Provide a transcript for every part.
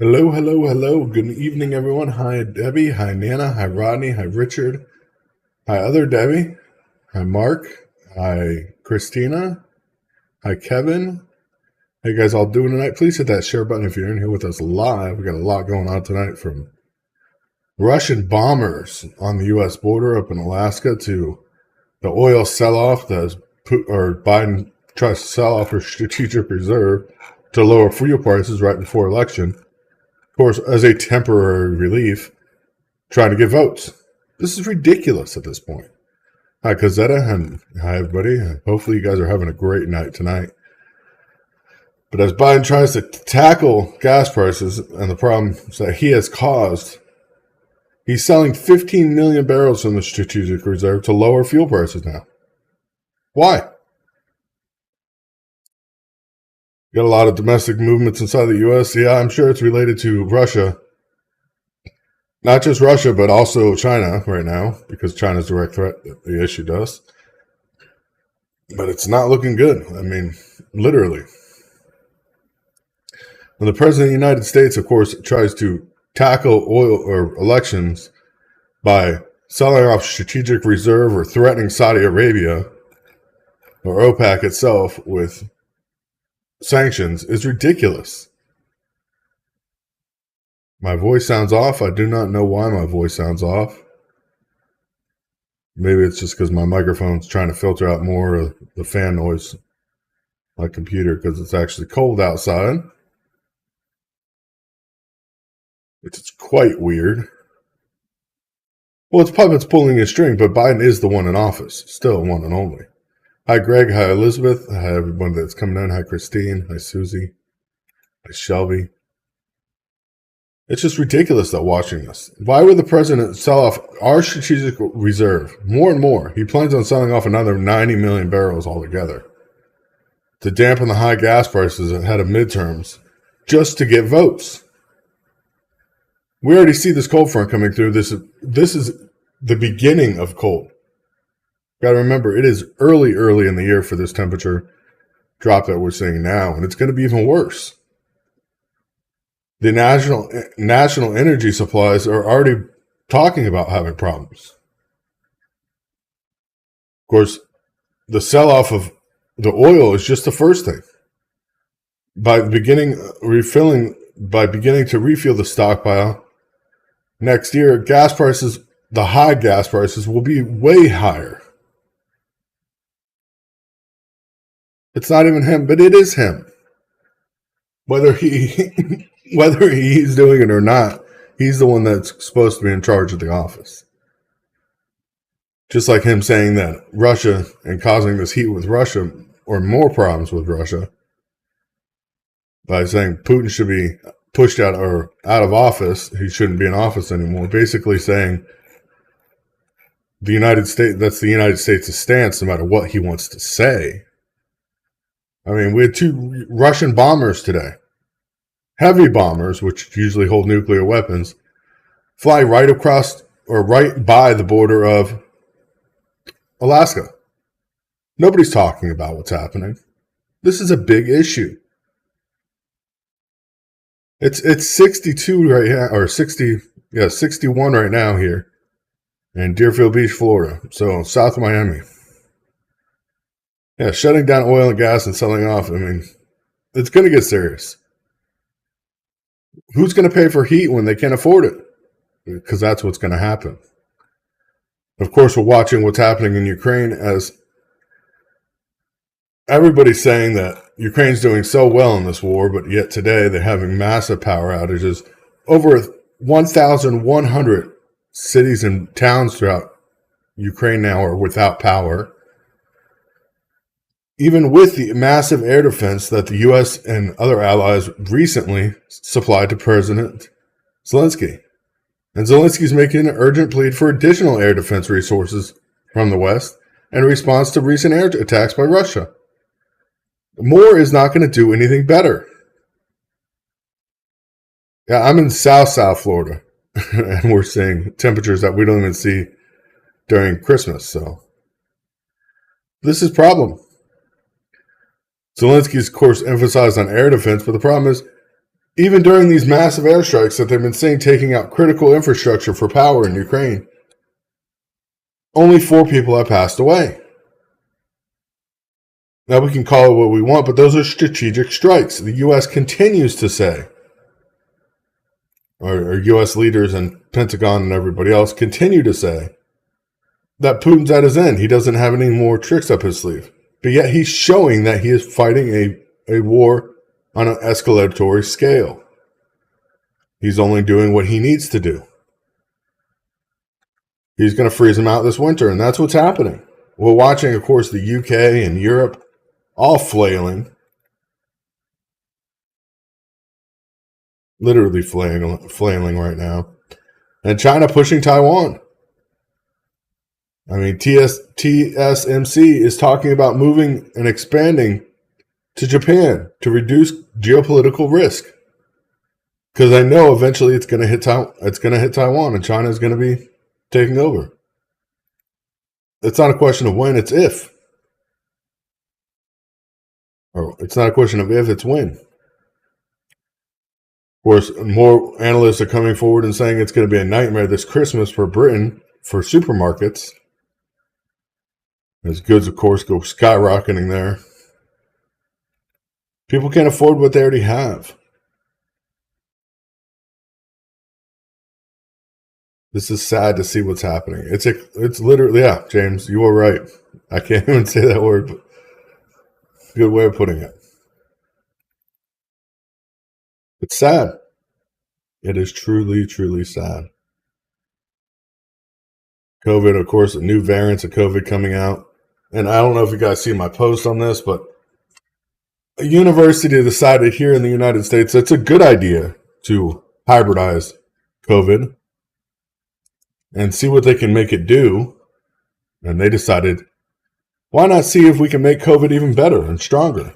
Hello, hello, hello. Good evening, everyone. Hi, Debbie. Hi, Nana. Hi, Rodney. Hi, Richard. Hi, other Debbie. Hi, Mark. Hi, Christina. Hi, Kevin. How you guys all doing tonight? Please hit that share button if you're in here with us live. We got a lot going on tonight, from Russian bombers on the U.S. border up in Alaska to the oil sell-off that Biden tries to sell off her strategic reserve to lower fuel prices right before election. Of course, as a temporary relief, trying to get votes. This is ridiculous at this point. Hi, Cazetta, and hi, everybody. Hopefully, you guys are having a great night tonight. But as Biden tries to tackle gas prices and the problems that he has caused, he's selling 15 million barrels from the strategic reserve to lower fuel prices now. Why? Got a lot of domestic movements inside the U.S. Yeah, I'm sure it's related to Russia. Not just Russia, but also China right now, because China's direct threat the issue does. But it's not looking good. I mean, literally. And the President of the United States, of course, tries to tackle oil or elections by selling off strategic reserve or threatening Saudi Arabia or OPEC itself with sanctions is ridiculous. My voice sounds off. I do not know why my voice sounds off. Maybe it's just because my microphone's trying to filter out more of the fan noise on my computer because it's actually cold outside. Which is quite weird. Well, it's puppets pulling a string, but Biden is the one in office. Still one and only. Hi, Greg. Hi, Elizabeth. Hi, everyone that's coming in. Hi, Christine. Hi, Susie. Hi, Shelby. It's just ridiculous that watching this. Why would the president sell off our strategic reserve more and more? He plans on selling off another 90 million barrels altogether to dampen the high gas prices ahead of midterms just to get votes. We already see this cold front coming through. This is the beginning of cold. Got to remember, it is early in the year for this temperature drop that we're seeing now, and it's going to be even worse. The national energy supplies are already talking about having problems. Of course, the sell-off of the oil is just the first thing. By beginning to refill the stockpile next year, gas prices, the high gas prices, will be way higher. It's not even him, but it is him. Whether he's doing it or not, he's the one that's supposed to be in charge of the office. Just like him saying that Russia and causing this heat with Russia, or more problems with Russia, by saying Putin should be pushed out of office, he shouldn't be in office anymore. Basically saying the United States' stance, no matter what he wants to say. I mean, we had 2 Russian bombers today. Heavy bombers, which usually hold nuclear weapons, fly right across or right by the border of Alaska. Nobody's talking about what's happening. This is a big issue. It's 62 right now, or 61 right now here in Deerfield Beach, Florida. So South Miami. Yeah, shutting down oil and gas and selling off. I mean, it's going to get serious. Who's going to pay for heat when they can't afford it? Because that's what's going to happen. Of course, we're watching what's happening in Ukraine as everybody's saying that Ukraine's doing so well in this war, but yet today they're having massive power outages. Over 1,100 cities and towns throughout Ukraine now are without power. Even with the massive air defense that the U.S. and other allies recently supplied to President Zelensky. And Zelensky's making an urgent plea for additional air defense resources from the West in response to recent air attacks by Russia. More is not going to do anything better. Yeah, I'm in South Florida, and we're seeing temperatures that we don't even see during Christmas. So this is a problem. Zelensky's, of course, emphasized on air defense, but the problem is Even during these massive airstrikes that they've been saying taking out critical infrastructure for power in Ukraine, only 4 people have passed away. Now we can call it what we want, but those are strategic strikes. The U.S. continues to say, or U.S. leaders and Pentagon and everybody else continue to say, that Putin's at his end. He doesn't have any more tricks up his sleeve. But yet he's showing that he is fighting a war on an escalatory scale. He's only doing what he needs to do. He's going to freeze him out this winter, and that's what's happening. We're watching, of course, the UK and Europe all flailing. Literally flailing right now. And China pushing Taiwan. I mean, TSMC is talking about moving and expanding to Japan to reduce geopolitical risk. Because I know eventually it's going to hit Taiwan, and China is going to be taking over. It's not a question of when, it's if. Or it's not a question of if, it's when. Of course, more analysts are coming forward and saying it's going to be a nightmare this Christmas for Britain for supermarkets. As goods, of course, go skyrocketing there. People can't afford what they already have. This is sad to see what's happening. It's literally, yeah, James, you are right. I can't even say that word, but good way of putting it. It's sad. It is truly, truly sad. COVID, of course, new variants of COVID coming out. And I don't know if you guys see my post on this, but a university decided here in the United States it's a good idea to hybridize COVID and see what they can make it do. And they decided, why not see if we can make COVID even better and stronger?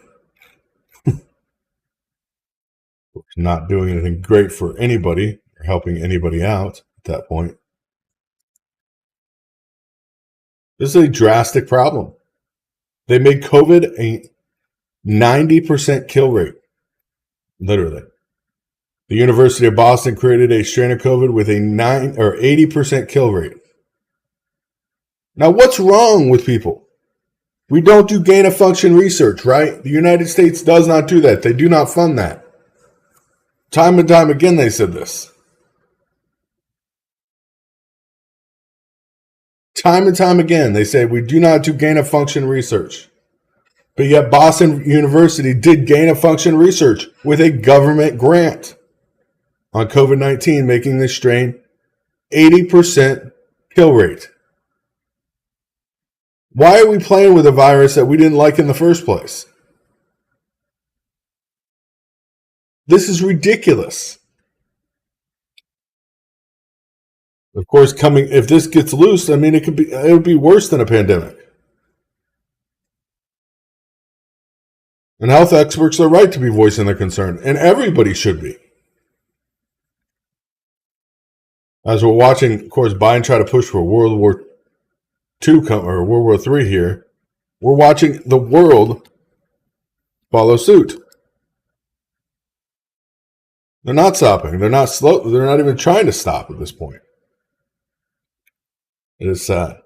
Not doing anything great for anybody or helping anybody out at that point. This is a drastic problem. They made COVID a 90% kill rate. Literally. The University of Boston created a strain of COVID with a 80% kill rate. Now, what's wrong with people? We don't do gain of function research, right? The United States does not do that. They do not fund that. Time and time again, they said this. Time and time again, they say we do not do gain of function research. But yet Boston University did gain of function research with a government grant on COVID-19, making this strain 80% kill rate. Why are we playing with a virus that we didn't like in the first place? This is ridiculous. Of course, if this gets loose, I mean, it would be worse than a pandemic. And health experts are right to be voicing their concern, and everybody should be. As we're watching, of course, Biden try to push for World War II or World War III here, we're watching the world follow suit. They're not stopping. They're not slow. They're not even trying to stop at this point. It is sad.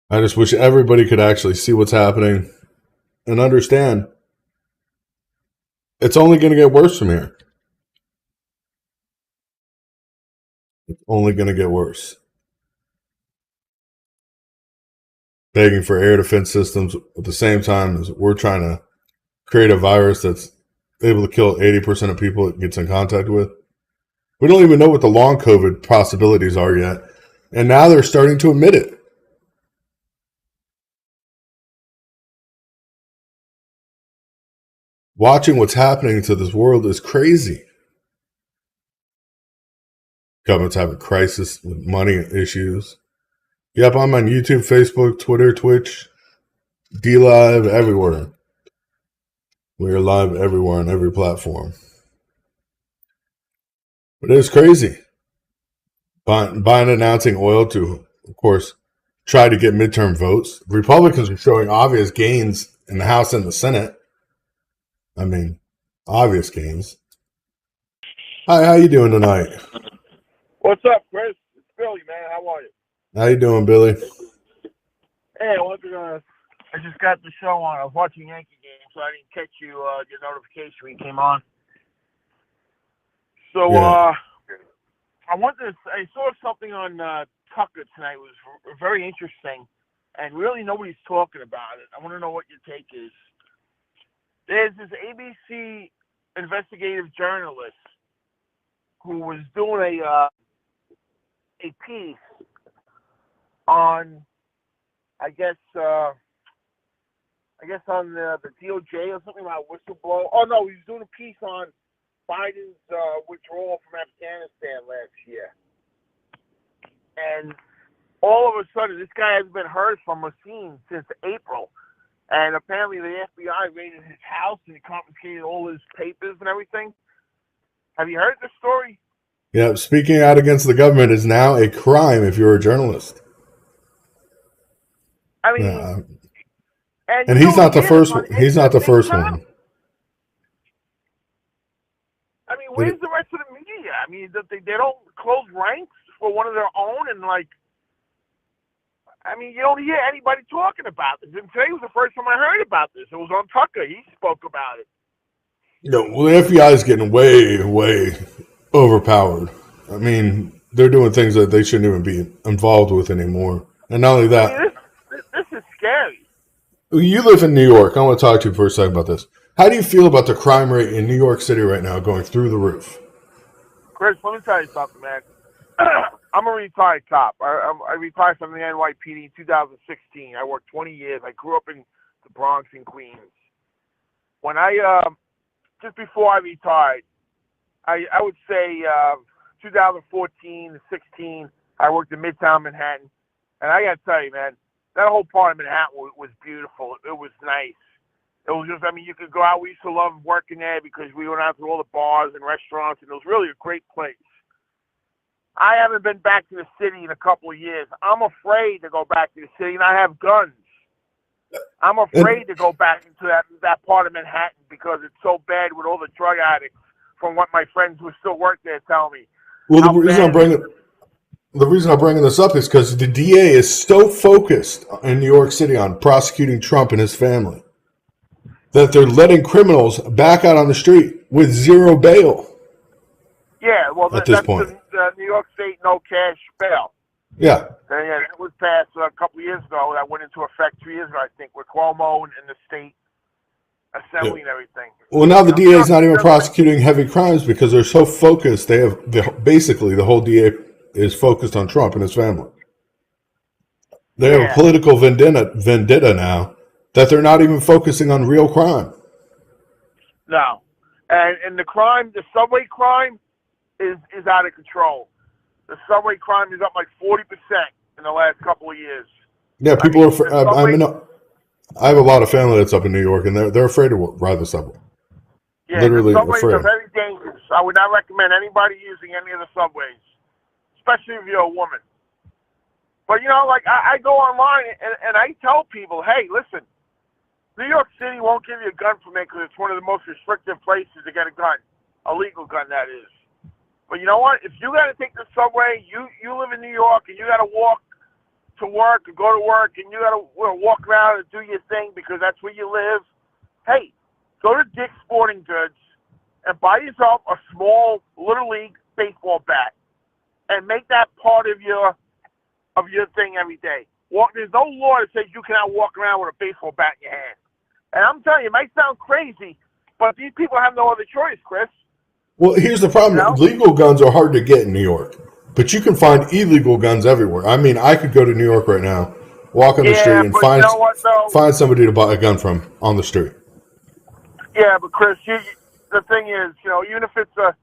I just wish everybody could actually see what's happening and understand it's only going to get worse from here. It's only going to get worse. Begging for air defense systems at the same time as we're trying to create a virus that's able to kill 80% of people it gets in contact with. We don't even know what the long COVID possibilities are yet. And now they're starting to admit it. Watching what's happening to this world is crazy. Government's having crisis with money issues. Yep, I'm on YouTube, Facebook, Twitter, Twitch, DLive, everywhere. We are live everywhere on every platform. But it is crazy. Biden announcing oil to, of course, try to get midterm votes. Republicans are showing obvious gains in the House and the Senate. I mean, obvious gains. Hi, how you doing tonight? What's up, Chris? It's Billy, man. How are you? How you doing, Billy? Hey, I just got the show on. I was watching Yankee game, so I didn't catch your notification when you came on. So, Yeah. I saw something on Tucker tonight. It was very interesting, and really nobody's talking about it. I want to know what your take is. There's this ABC investigative journalist who was doing a piece on, I guess on the DOJ or something about whistleblower. Oh no, he was doing a piece on Biden's withdrawal from Afghanistan last year, and all of a sudden, this guy hasn't been heard from or seen since April. And apparently, the FBI raided his house and confiscated all his papers and everything. Have you heard this story? Yeah, speaking out against the government is now a crime if you're a journalist. I mean, and he's not the first one. He's not the first one. I mean, where's the rest of the media? I mean, they don't close ranks for one of their own, and I mean, you don't hear anybody talking about this. And today was the first time I heard about this. It was on Tucker. He spoke about it. Well, the FBI is getting way, way overpowered. I mean, they're doing things that they shouldn't even be involved with anymore. And not only that, I mean, this is scary. You live in New York. I want to talk to you for a second about this. How do you feel about the crime rate in New York City right now going through the roof? Chris, let me tell you something, man. I'm a retired cop. I retired from the NYPD in 2016. I worked 20 years. I grew up in the Bronx and Queens. When just before I retired, I would say 2014 to 16, I worked in Midtown Manhattan. And I got to tell you, man, that whole part of Manhattan was beautiful. It was nice. It was just, I mean, you could go out. We used to love working there because we went out to all the bars and restaurants, and it was really a great place. I haven't been back to the city in a couple of years. I'm afraid to go back to the city, and I have guns. I'm afraid to go back into that part of Manhattan because it's so bad with all the drug addicts, from what my friends who still work there tell me. Well, the reason I'm bringing this up is because the DA is so focused in New York City on prosecuting Trump and his family that they're letting criminals back out on the street with zero bail. Yeah, well, at this point, the New York State no cash bail. Yeah. And it was passed a couple of years ago. That went into effect 2 years ago, I think, with Cuomo and the state assembly and everything. Well, now the DA is not even prosecuting heavy crimes because they're so focused. They have basically the whole DA is focused on Trump and his family. They have a political vendetta now that they're not even focusing on real crime. No, and the crime, the subway crime, is out of control. The subway crime is up like 40% in the last couple of years. Yeah, people I have a lot of family that's up in New York, and they're afraid to ride the subway. Yeah, literally the subways afraid. are very dangerous. I would not recommend anybody using any of the subways, especially if you're a woman. But, you know, like, I go online and I tell people, hey, listen, New York City won't give you a gun permit because it's one of the most restrictive places to get a gun, a legal gun, that is. But you know what? If you got to take the subway, you live in New York, and you got to walk to work or go to work, and you got to walk around and do your thing because that's where you live, hey, go to Dick's Sporting Goods and buy yourself a small Little League baseball bat and make that part of your thing every day. There's no law that says you cannot walk around with a baseball bat in your hand. And I'm telling you, it might sound crazy, but these people have no other choice, Chris. Well, here's the problem. You know? Legal guns are hard to get in New York, but you can find illegal guns everywhere. I mean, I could go to New York right now, walk on the street, and find somebody to buy a gun from on the street. Yeah, but Chris, the thing is, you know, even if it's a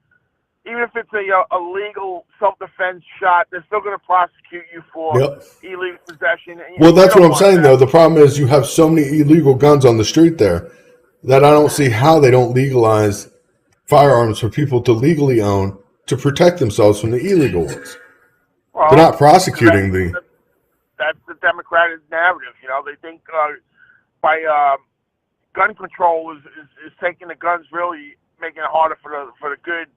legal self-defense shot, they're still going to prosecute you for illegal possession. Well, that's what I'm saying, though. The problem is you have so many illegal guns on the street there that I don't see how they don't legalize firearms for people to legally own to protect themselves from the illegal ones. Well, they're not prosecuting that's the Democratic narrative. You know, they think by gun control is taking the guns, really making it harder for the good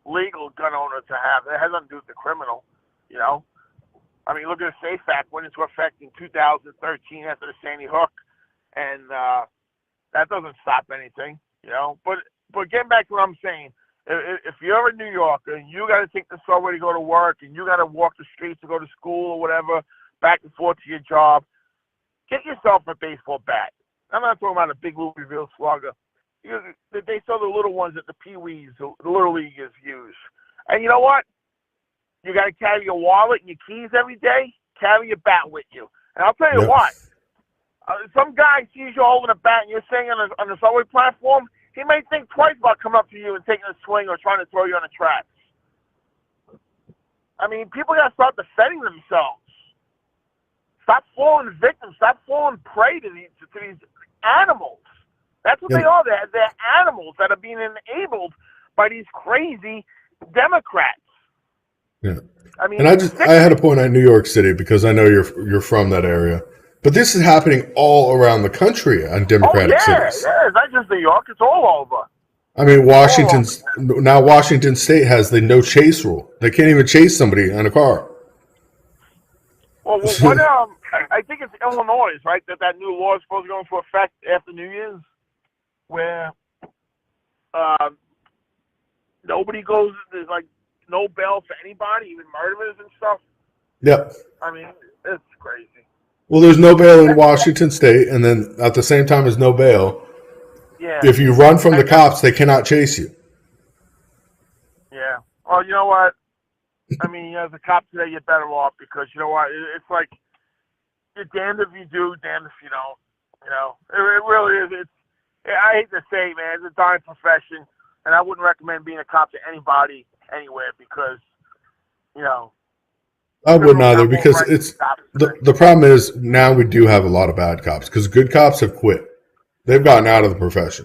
legal gun owner to have. It has nothing to do with the criminal. You know, I mean, look at the SAFE Act went into effect in 2013 after the Sandy Hook, and that doesn't stop anything. You know, but getting back to what I'm saying, if you're in New York and you got to take the subway to go to work and you got to walk the streets to go to school or whatever, back and forth to your job, get yourself a baseball bat. I'm not talking about a big Louisville Slugger. They sell the little ones that the Pee-wees, the Little Leaguers use. And you know what? You got to carry your wallet and your keys every day. Carry your bat with you. And I'll tell you what. Some guy sees you holding a bat and you're sitting on the subway platform, he may think twice about coming up to you and taking a swing or trying to throw you on the tracks. I mean, people got to start defending themselves. Stop falling victims. Stop falling prey to these animals. That's what they are. They're animals that are being enabled by these crazy Democrats. Yeah. I mean, and I had a point at New York City because I know you're from that area. But this is happening all around the country on Democratic cities. Yeah, it's not just New York; it's all over. I mean, Washington State has the no chase rule. They can't even chase somebody in a car. Well, what? I think it's Illinois, right? That new law is supposed to go into effect after New Year's, where nobody goes. There's like no bail for anybody, even murderers and stuff. Yep. I mean, it's crazy. Well, there's no bail in Washington State, and then at the same time as no bail, if you run from the cops, they cannot chase you. Yeah. Well, you know what? I mean, as a cop today, you're better off because you know what? It's like you're damned if you do, damned if you don't. You know, it really is. I hate to say, man, it's a dying profession, and I wouldn't recommend being a cop to anybody anywhere because, you know. I wouldn't either because it's the problem is now we do have a lot of bad cops because good cops have quit. They've gotten out of the profession.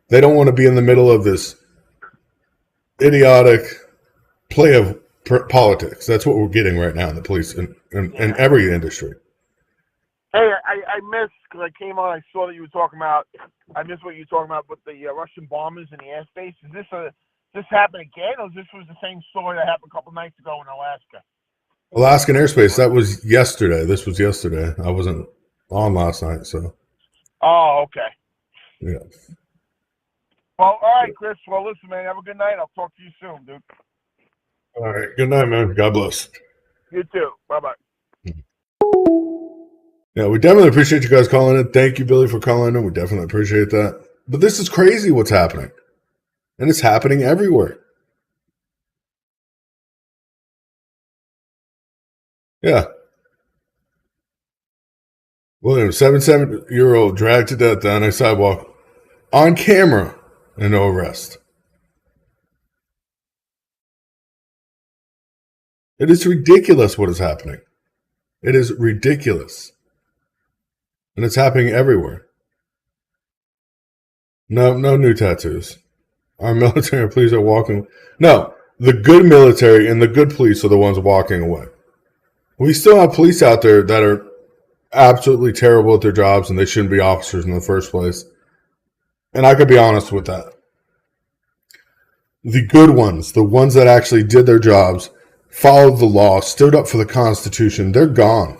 They don't want to be in the middle of this idiotic play of politics. That's what we're getting right now in the police and every industry. Hey, I missed because I came on. I saw that you were talking about. I missed what you were talking about with the Russian bombers in the airspace. Is this happen again, or this was the same story that happened a couple nights ago in Alaska? Alaskan airspace. That was yesterday. This was yesterday. I wasn't on last night, so. Oh, okay. Yeah. Well, all right, Chris. Well, listen, man. Have a good night. I'll talk to you soon, dude. All right. Good night, man. God bless. You too. Bye-bye. Yeah, we definitely appreciate you guys calling in. Thank you, Billy, for calling in. We definitely appreciate that. But this is crazy what's happening. And it's happening everywhere. Yeah. William, 77-year-old dragged to death down a sidewalk on camera and no arrest. It is ridiculous what is happening. It is ridiculous. And it's happening everywhere. No new tattoos. Our military and police are walking. No, the good military and the good police are the ones walking away. We still have police out there that are absolutely terrible at their jobs and they shouldn't be officers in the first place. And I could be honest with that. The good ones, the ones that actually did their jobs, followed the law, stood up for the Constitution, they're gone.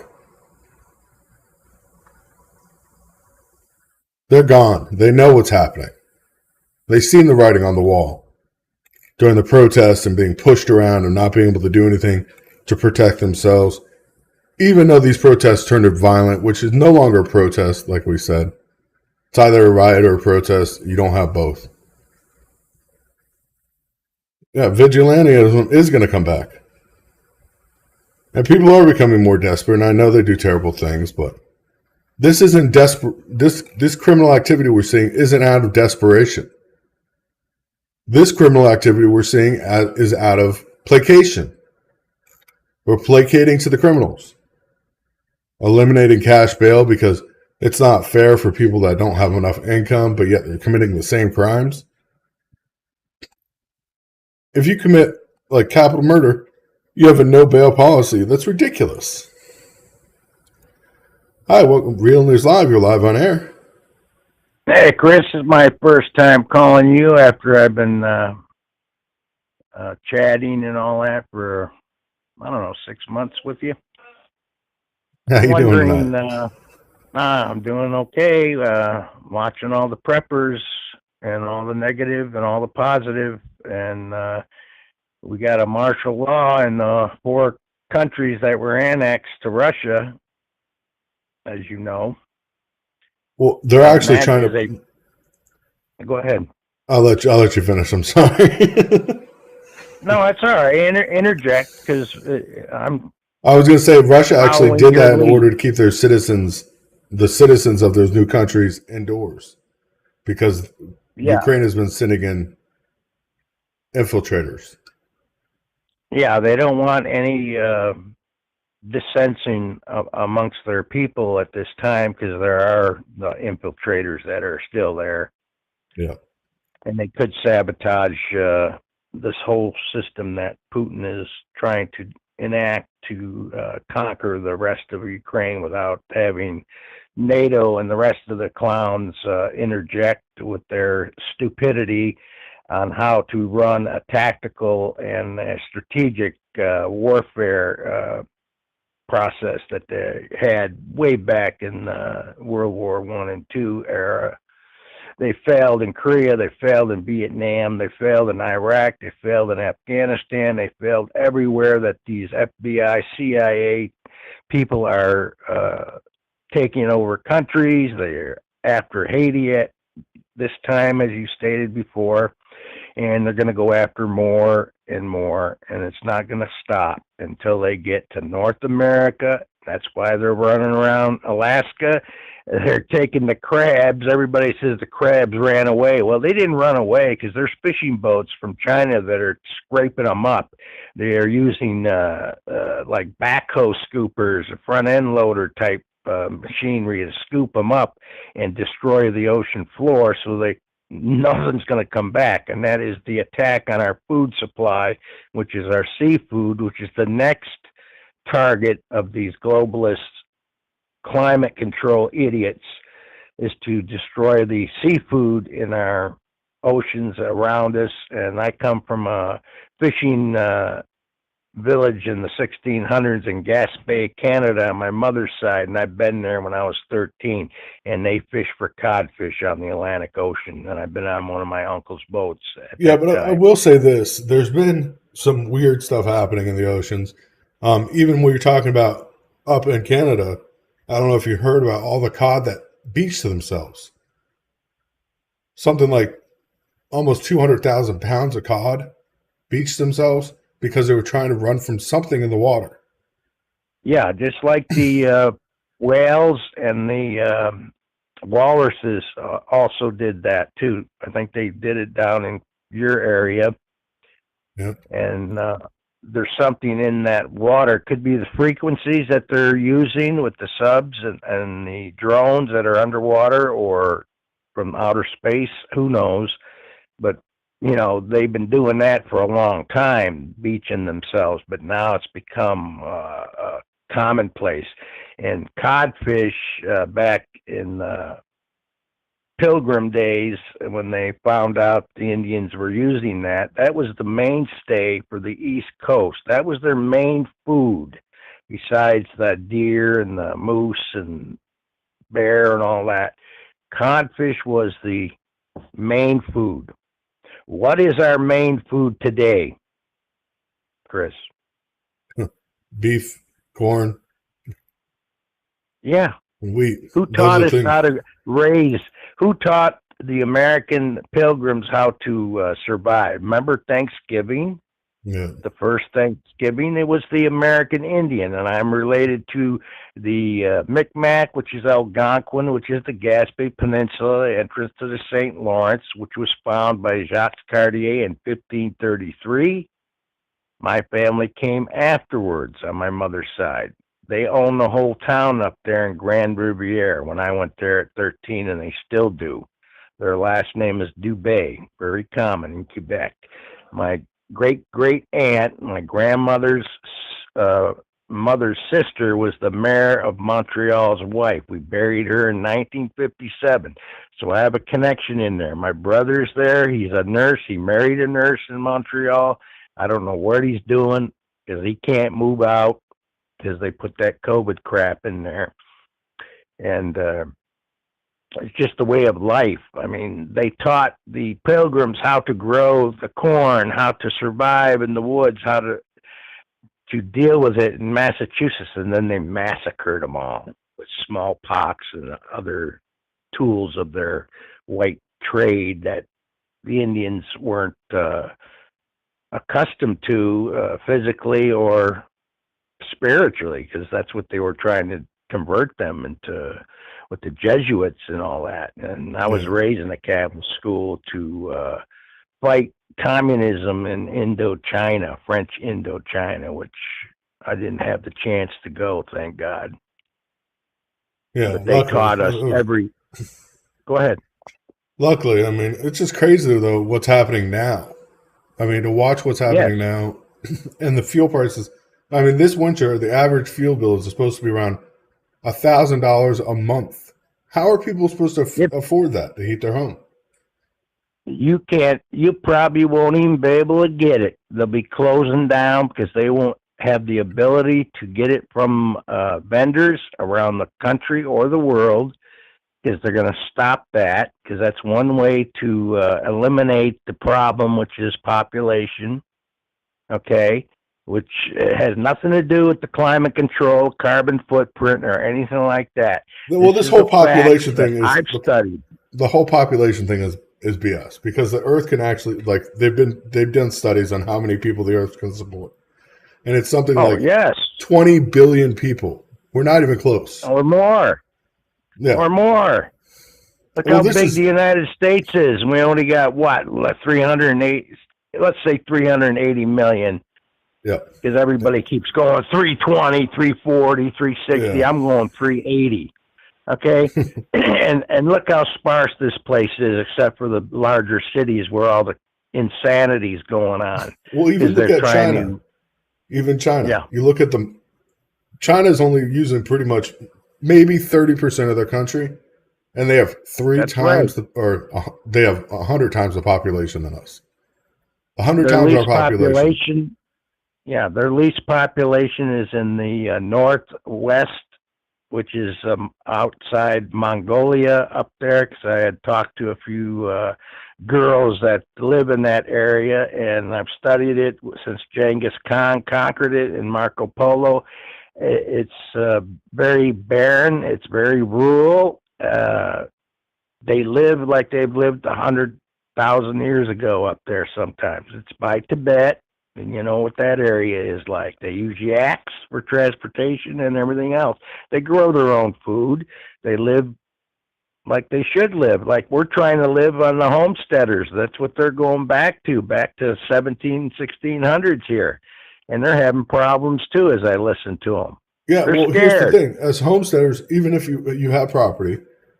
They're gone. They know what's happening. They've seen the writing on the wall during the protests and being pushed around and not being able to do anything to protect themselves. Even though these protests turned violent, which is no longer a protest, like we said. It's either a riot or a protest. You don't have both. Yeah, vigilantism is going to come back. And people are becoming more desperate, and I know they do terrible things, but this isn't desperate. This criminal activity we're seeing isn't out of desperation. This criminal activity we're seeing is out of placation. We're placating to the criminals. Eliminating cash bail because it's not fair for people that don't have enough income, but yet they're committing the same crimes. If you commit like capital murder, you have a no bail policy. That's ridiculous. Hi, welcome Real News Live. You're live on air. Hey, Chris, this is my first time calling you after I've been chatting and all that for, I don't know, 6 months with you. How you doing Wondering, tonight? I'm doing okay, watching all the preppers and all the negative and all the positive, and we got a martial law in the 4 countries that were annexed to Russia, as you know. Well, they're And actually that trying is to. go ahead. I'll let you finish. I'm sorry. No, that's all right. Interject, because I'm I was going to say Russia actually following did your that in lead. order to keep their citizens, the citizens of those new countries, indoors, because Yeah, Ukraine has been sending in infiltrators. yeah, they don't want any dissensing amongst their people at this time, because there are the infiltrators that are still there, Yeah. and they could sabotage this whole system that Putin is trying to enact to conquer the rest of Ukraine without having NATO and the rest of the clowns interject with their stupidity on how to run a tactical and a strategic warfare process that they had way back in World War I and II era. They failed in Korea, they failed in Vietnam, they failed in Iraq, they failed in Afghanistan, they failed everywhere that these FBI, CIA people are taking over countries. They're after Haiti at this time, as you stated before, and they're going to go after more and more, and it's not going to stop until they get to North America. That's why they're running around Alaska. They're taking the crabs. Everybody says the crabs ran away. Well, they didn't run away, because there's fishing boats from China that are scraping them up. They are using like backhoe scoopers, front end loader type machinery to scoop them up and destroy the ocean floor, so nothing's going to come back. And that is the attack on our food supply, which is our seafood, which is the next target of these globalists, climate control idiots, is to destroy the seafood in our oceans around us. And I come from a fishing village in the 1600s in Gaspé, Canada, on my mother's side, and I've been there when I was 13, and they fish for codfish on the Atlantic Ocean, and I've been on one of my uncle's boats at Yeah, that but I time. will say this: there's been some weird stuff happening in the oceans. Even when you're talking about up in Canada, I don't know if you heard about all the cod that beached themselves. Something like almost 200,000 pounds of cod beached themselves because they were trying to run from something in the water. Yeah, just like the whales and the walruses also did that too. I think they did it down in your area, Yep. and there's something in that water. Could be the frequencies that they're using with the subs and the drones that are underwater or from outer space. Who knows? But they've been doing that for a long time, beaching themselves. But now it's become commonplace. And codfish, back in Pilgrim days, when they found out the Indians were using that was the mainstay for the East Coast. That was their main food, besides the deer and the moose and bear and all that. Codfish was the main food. What is our main food today, Chris? Beef, corn, Yeah. wheat. Who Those are taught the us things. how to raise? Who taught the American pilgrims how to survive? Remember Thanksgiving? Yeah. The first Thanksgiving, it was the American Indian, and I'm related to the Micmac, which is Algonquin, which is the Gaspé Peninsula, entrance to the St. Lawrence, which was found by Jacques Cartier in 1533. My family came afterwards on my mother's side. They own the whole town up there in Grand Riviere when I went there at 13, and they still do. Their last name is Dubé, very common in Quebec. My great great aunt, my grandmother's mother's sister was the mayor of Montreal's wife. We buried her in 1957. So I have a connection in there. My brother's there. He's a nurse. He married a nurse in Montreal. I don't know what he's doing because he can't move out because they put that COVID crap in there. And it's just a way of life. I mean, they taught the Pilgrims how to grow the corn, how to survive in the woods, how to deal with it in Massachusetts, and then they massacred them all with smallpox and other tools of their white trade that the Indians weren't accustomed to physically or spiritually, because that's what they were trying to convert them into with the Jesuits and all that. And I was raised in a Catholic school to fight communism in Indochina, French Indochina, which I didn't have the chance to go, thank God. Yeah, but they taught us every. Go ahead. Luckily, I mean, it's just crazy though what's happening now. I mean, to watch what's happening now, and the fuel prices. I mean, this winter the average fuel bill is supposed to be around $1,000 a month. How are people supposed to afford that to heat their home? You can't. You probably won't even be able to get it. They'll be closing down because they won't have the ability to get it from vendors around the country or the world, because they're going to stop that, because that's one way to eliminate the problem, which is population, okay, which has nothing to do with the climate control, carbon footprint, or anything like that. Well, this whole population thing is I've studied. The whole population thing is BS, because the Earth can actually, like, they've done studies on how many people the Earth can support, and it's something like 20 billion people. We're not even close, or more. Yeah, or more. Look how big the United States is. We only got what 308. Let's say 380 million. Yeah. Because everybody keeps going 320, 340, 360. Yeah. I'm going 380. Okay. and look how sparse this place is, except for the larger cities where all the insanity is going on. Well, even look at China. Even China. Yeah. You look at them. China's only using pretty much maybe 30% of their country, and they have they have 100 times the population than us. 100 times our population. Yeah, their least population is in the northwest, which is outside Mongolia up there, because I had talked to a few girls that live in that area, and I've studied it since Genghis Khan conquered it and Marco Polo. It's very barren. It's very rural. They live like they've lived 100,000 years ago up there sometimes. It's by Tibet, and you know what that area is like. They use yaks for transportation and everything else. They grow their own food. They live like they should live, like we're trying to live on the homesteaders. That's what they're going back to 1600s here. And they're having problems too, as I listen to them. Yeah, well, here's the thing: as homesteaders, even if you have property,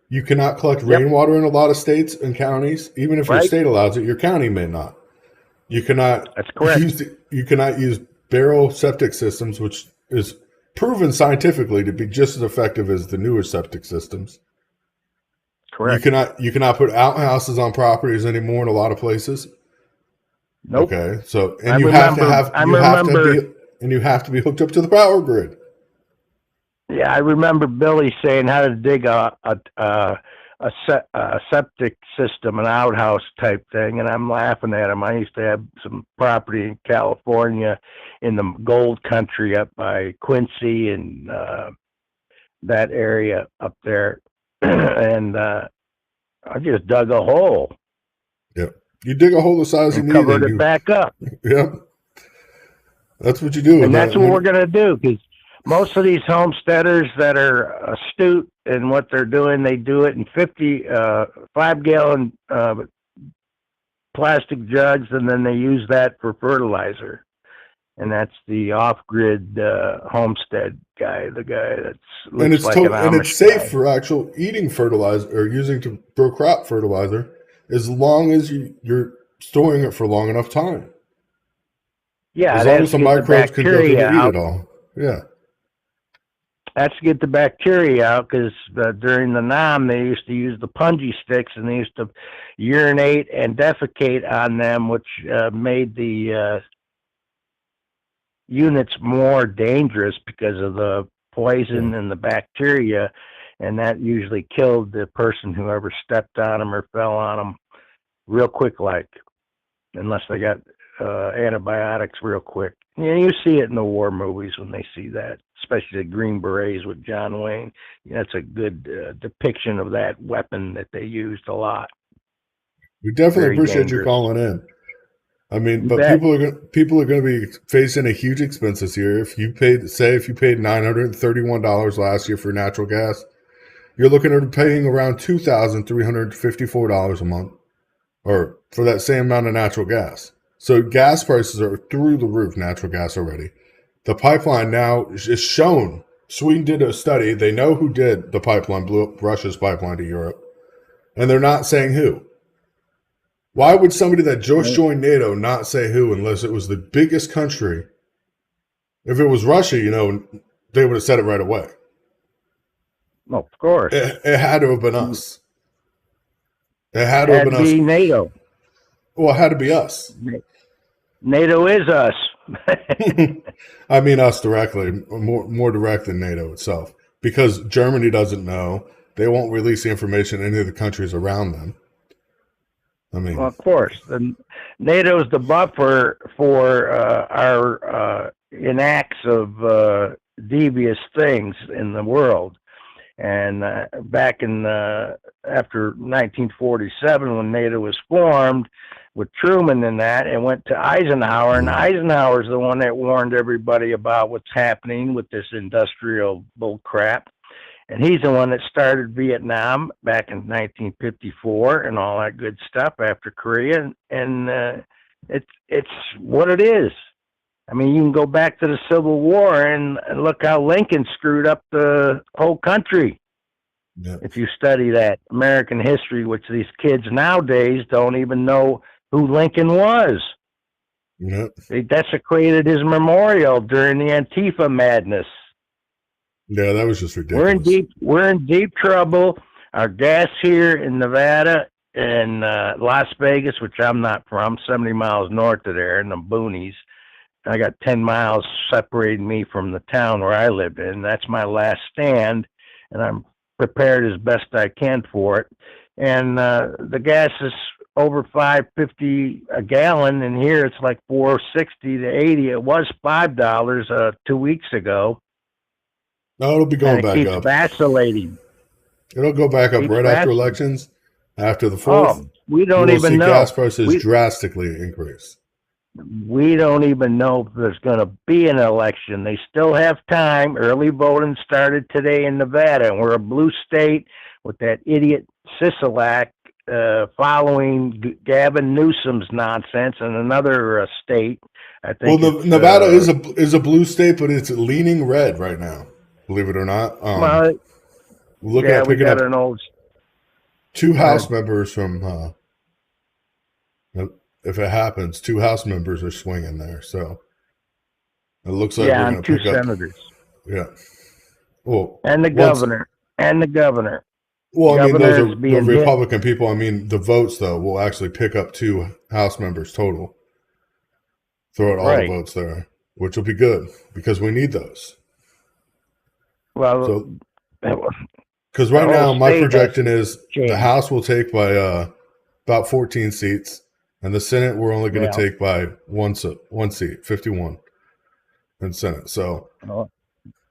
you cannot collect rainwater in a lot of states and counties. Even if your state allows it, your county may not. You cannot. That's correct. You cannot use barrel septic systems, which is proven scientifically to be just as effective as the newer septic systems. Correct. You cannot put outhouses on properties anymore in a lot of places. Nope. Okay, so you have to be hooked up to the power grid. Yeah, I remember Billy saying how to dig a septic system, an outhouse type thing, and I'm laughing at him. I used to have some property in California, in the gold country up by Quincy and that area up there, and I just dug a hole. Yeah. You dig a hole the size you need, covered it back up. Yeah, that's what you do, and that's what we're going to do. Because most of these homesteaders that are astute in what they're doing, they do it in 5-gallon plastic jugs, and then they use that for fertilizer. And that's the off-grid homestead guy, the guy that's looks like an Amish and it's safe guy. for actual eating fertilizer or using to grow crop fertilizer, as long as you're storing it for long enough time. Yeah, as long as the microbes can go through and eat it all. Yeah. That's to get the bacteria out, because during the Nam they used to use the punji sticks, and they used to urinate and defecate on them, which made the units more dangerous because of the poison and the bacteria, and that usually killed the person who ever stepped on them or fell on them real quick, like, unless they got antibiotics real quick. Yeah, you see it in the war movies when they see that, especially the Green Berets with John Wayne. That's a good depiction of that weapon that they used a lot. We definitely Very appreciate you dangerous. calling in. I mean, You but bet. people are going to be facing a huge expense this year. If you paid $931 last year for natural gas, you're looking at paying around $2,354 a month, or for that same amount of natural gas. So gas prices are through the roof. Natural gas already. The pipeline now is shown. Sweden did a study. They know who did the pipeline, blew up Russia's pipeline to Europe, and they're not saying who. Why would somebody that just joined NATO not say who unless it was the biggest country? If it was Russia, they would have said it right away. Well, of course. It had to have been us. It had to It have had been to be us. NATO. Well, it had to be us. NATO is us. I mean us directly, more direct than NATO itself. Because Germany doesn't know. They won't release the information in any of the countries around them. I mean, Well, of course, NATO is the buffer for our enacts of devious things in the world. And back in after 1947, when NATO was formed, with Truman and that, it went to Eisenhower, and Eisenhower's the one that warned everybody about what's happening with this industrial bull crap. And he's the one that started Vietnam back in 1954 and all that good stuff after Korea. And it's what it is. I mean, you can go back to the Civil War and look how Lincoln screwed up the whole country. yeah. If you study that American history, which these kids nowadays don't even know who Lincoln was. Yeah. They desecrated his memorial during the Antifa madness. Yeah, that was just ridiculous. We're in deep trouble. Our gas here in Nevada and Las Vegas, which I'm not from, 70 miles north of there in the boonies. I got 10 miles separating me from the town where I live in. That's my last stand, and I'm prepared as best I can for it. And the gas is over $5.50 a gallon, and here it's like $4.60 to $8. It was $5 2 weeks ago. No, it'll be going And it back keeps up. vacillating. It'll go back up Keeps right after vacillating. elections. After the 4th, Oh, we don't you will see even know. gas prices We- drastically increase. We don't even know if there's going to be an election. They still have time. Early voting started today in Nevada, and we're a blue state with that idiot Sisolak following Gavin Newsom's nonsense, and another state. I think. Well, Nevada is a blue state, but it's leaning red right now. Believe it or not. Well, Looking yeah, at we picking got up an old. 2 House members from. If it happens, 2 House members are swinging there, so it looks like Yeah, we're going and to 2 pick up. senators. Yeah. Well, And the governor. And the governor. Well, I mean, those Governor are is being the hit. Republican people. I mean, the votes, though, will actually pick up 2 House members total. Throw out all Right. the votes there, which will be good because we need those. Well, So, because right the now, whole my state has projection is changed. the House will take by about 14 seats, and the Senate we're only going to Yeah. take by one seat, 51 in Senate. So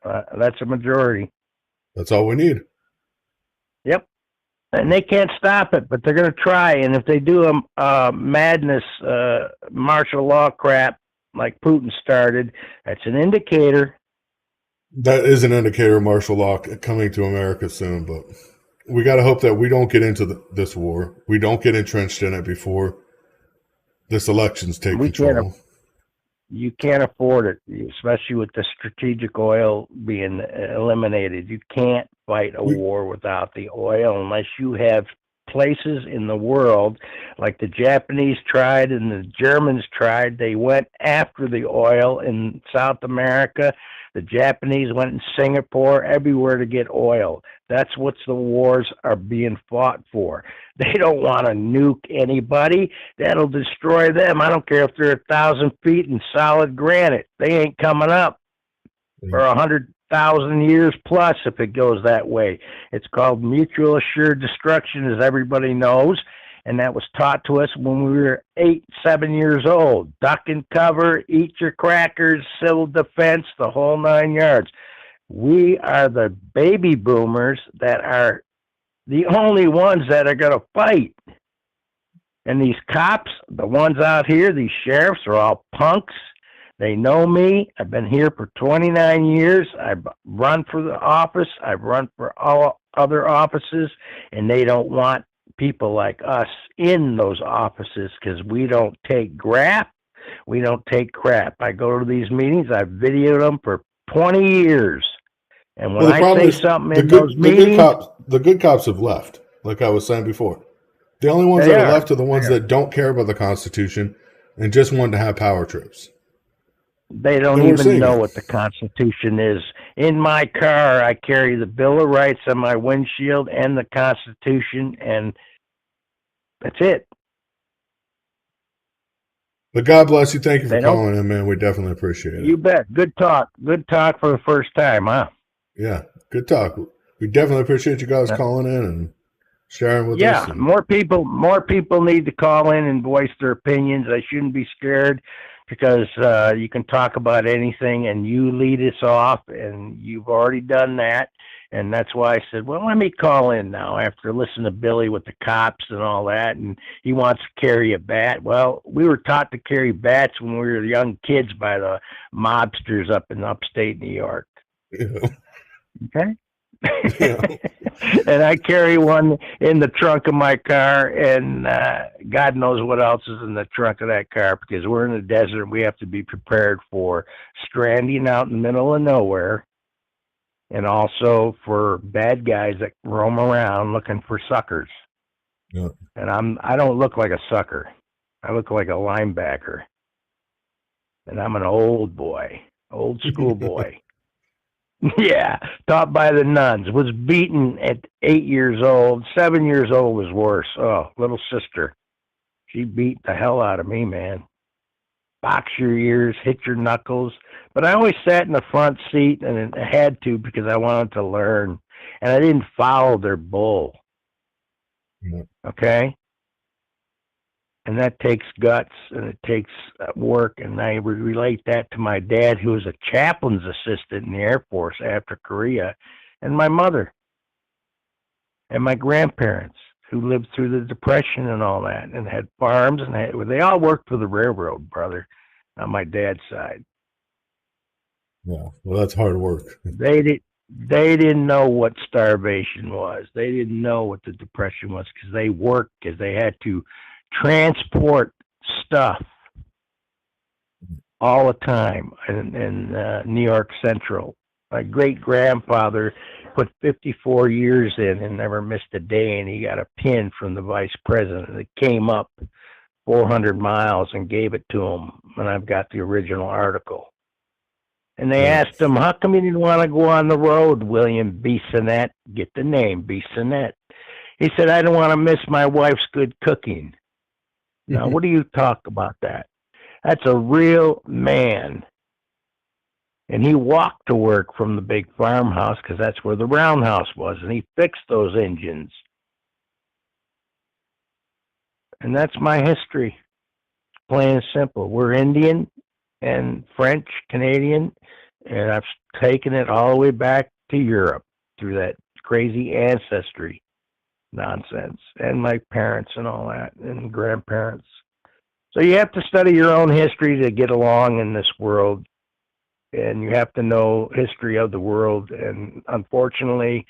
that's a majority. that's all we need. Yep. And they can't stop it, but they're going to try. And if they do a madness, martial law crap like Putin started, that's an indicator. That is an indicator of martial law coming to America soon, but we got to hope that we don't get into this war. We don't get entrenched in it before this election's take We control. You can't afford it, especially with the strategic oil being eliminated. You can't fight a war without the oil unless you have places in the world, like the Japanese tried and the Germans tried. They went after the oil in South America. The Japanese went in Singapore, everywhere to get oil. That's what the wars are being fought for. They don't want to nuke anybody. That'll destroy them. I don't care if they're 1,000 feet in solid granite. They ain't coming up for 100,000 years plus if it goes that way. It's called mutual assured destruction, as everybody knows. And that was taught to us when we were 8, 7 years old. Duck and cover, eat your crackers, civil defense, the whole 9 yards. We are the baby boomers that are the only ones that are going to fight. And these cops, the ones out here, these sheriffs are all punks. They know me. I've been here for 29 years. I've run for the office. I've run for all other offices, and they don't want people like us in those offices because we don't take crap. We don't take crap. I go to these meetings. I've videoed them for 20 years. And when I say something in those meetings... The good cops have left, like I was saying before. The only ones that are left are the ones that don't care about the Constitution and just want to have power trips. They don't even know what the Constitution is. In my car, I carry the Bill of Rights on my windshield and the Constitution, and that's it. But God bless you. Thank you for calling in, man. We definitely appreciate it. You bet. Good talk. Good talk for the first time, huh? Yeah, good talk. We definitely appreciate you guys calling in and sharing with us. Yeah, more people need to call in and voice their opinions. They shouldn't be scared, because you can talk about anything and you lead us off, and you've already done that. And that's why I said, well, let me call in now after listening to Billy with the cops and all that. And he wants to carry a bat. Well, we were taught to carry bats when we were young kids by the mobsters up in upstate New York. Yeah. Okay. Yeah. And I carry one in the trunk of my car, and God knows what else is in the trunk of that car, because we're in the desert and we have to be prepared for stranding out in the middle of nowhere, and also for bad guys that roam around looking for suckers. Yeah. And I don't look like a sucker. I look like a linebacker. And I'm an old boy, old school boy. Yeah, taught by the nuns. Was beaten at 8 years old. 7 years old was worse. Oh, little sister. She beat the hell out of me, man. Box your ears, hit your knuckles. But I always sat in the front seat, and I had to because I wanted to learn. And I didn't follow their bull. Yeah. Okay? And that takes guts, and it takes work. And I relate that to my dad, who was a chaplain's assistant in the Air Force after Korea, and my mother, and my grandparents, who lived through the Depression and all that, and had farms, and they all worked for the railroad, brother, on my dad's side. Yeah, well, that's hard work. They didn't know what starvation was. They didn't know what the Depression was, because they worked, because they had to transport stuff all the time in New York Central. My great-grandfather put 54 years in and never missed a day, and he got a pin from the vice president that came up 400 miles and gave it to him, and I've got the original article. And they asked him, how come you didn't want to go on the road, William Bissonnette? Get the name, Bissonnette. He said, I don't want to miss my wife's good cooking. Now, what do you talk about that? That's a real man. And he walked to work from the big farmhouse, because that's where the roundhouse was, and he fixed those engines. And that's my history. Plain and simple. We're Indian and French, Canadian, and I've taken it all the way back to Europe through that crazy ancestry nonsense, and my parents and all that, and grandparents. So you have to study your own history to get along in this world, and you have to know history of the world, and unfortunately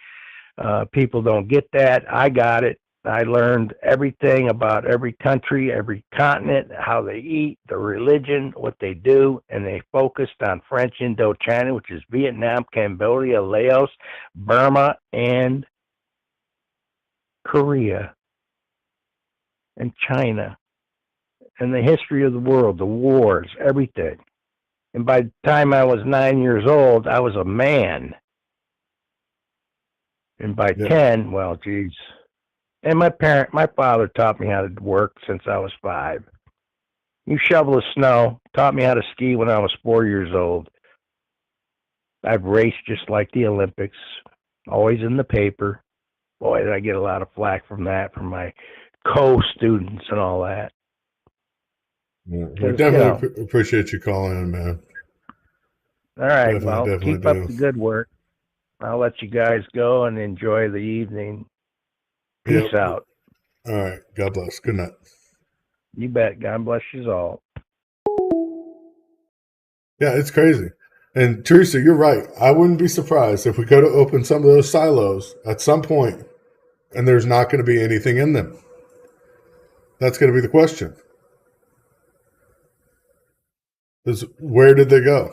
people don't get that. I got it. I learned everything about every country, every continent, how they eat, their religion, what they do, and they focused on French Indochina, which is Vietnam, Cambodia, Laos, Burma, and Korea. and China and the history of the world, the wars, everything. And by the time I was 9 years old, I was a man. And by 10, well, geez. And my father taught me how to work since I was 5. You shovel the snow, taught me how to ski when I was 4 years old. I've raced just like the Olympics, always in the paper. Boy, did I get a lot of flack from that, from my co-students and all that. Yeah, we definitely appreciate you calling in, man. All right, keep up the good work. I'll let you guys go and enjoy the evening. Peace out. All right. God bless. Good night. You bet. God bless you all. Yeah, it's crazy. And Teresa, you're right. I wouldn't be surprised if we go to open some of those silos at some point and there's not going to be anything in them. That's going to be the question. Where did they go?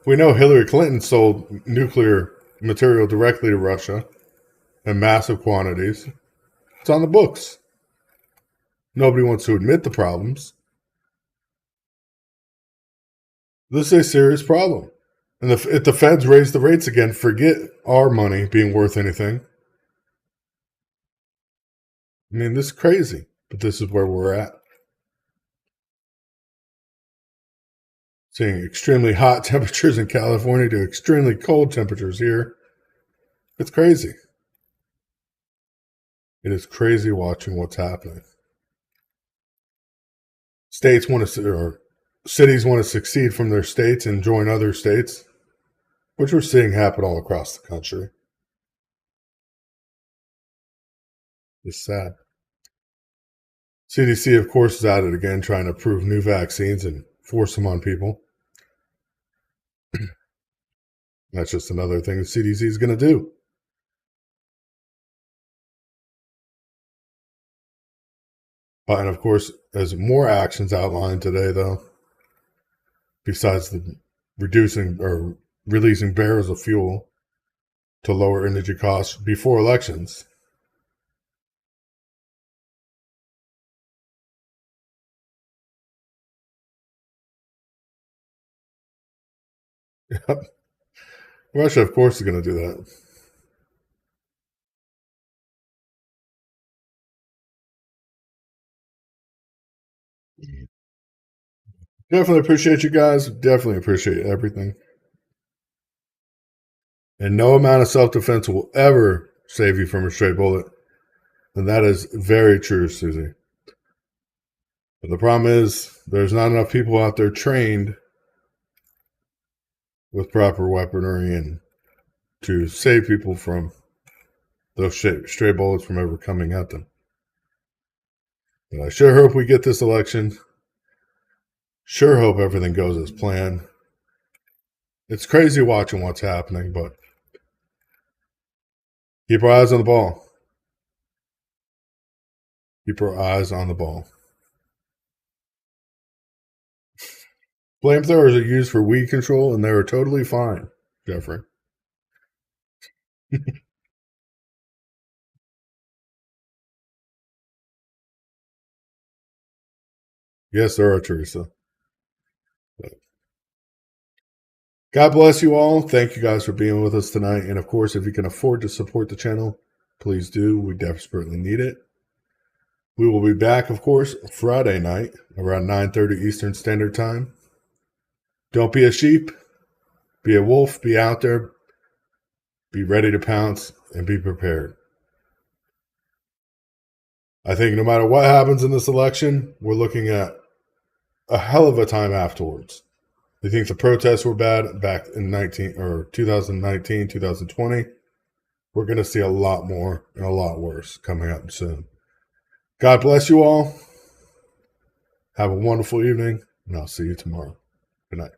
We know Hillary Clinton sold nuclear material directly to Russia in massive quantities. It's on the books. Nobody wants to admit the problems. This is a serious problem. And if the feds raise the rates again, forget our money being worth anything. I mean, this is crazy, but this is where we're at. Seeing extremely hot temperatures in California to extremely cold temperatures here. It's crazy. It is crazy watching what's happening. States want to, or cities want to succeed from their states and join other states, which we're seeing happen all across the country. It's sad. CDC, of course, is at it again, trying to approve new vaccines and force them on people. That's just another thing the CDC is going to do. And of course, as more actions outlined today, though, besides the reducing or releasing barrels of fuel to lower energy costs before elections. Yep. Russia, of course, is going to do that. Definitely appreciate you guys. Definitely appreciate everything. And no amount of self-defense will ever save you from a stray bullet. And that is very true, Susie. But the problem is there's not enough people out there trained with proper weaponry and to save people from those stray bullets from ever coming at them. But I sure hope we get this election. Sure hope everything goes as planned. It's crazy watching what's happening, but keep our eyes on the ball. Keep our eyes on the ball. Flamethrowers are used for weed control, and they are totally fine, Jeffrey. Yes, there are, Teresa. But God bless you all. Thank you guys for being with us tonight. And of course, if you can afford to support the channel, please do. We desperately need it. We will be back, of course, Friday night around 9:30 Eastern Standard Time. Don't be a sheep. Be a wolf. Be out there. Be ready to pounce and be prepared. I think no matter what happens in this election, we're looking at a hell of a time afterwards. I think the protests were bad back in 2019, 2020. We're going to see a lot more and a lot worse coming up soon. God bless you all. Have a wonderful evening, and I'll see you tomorrow. Good night.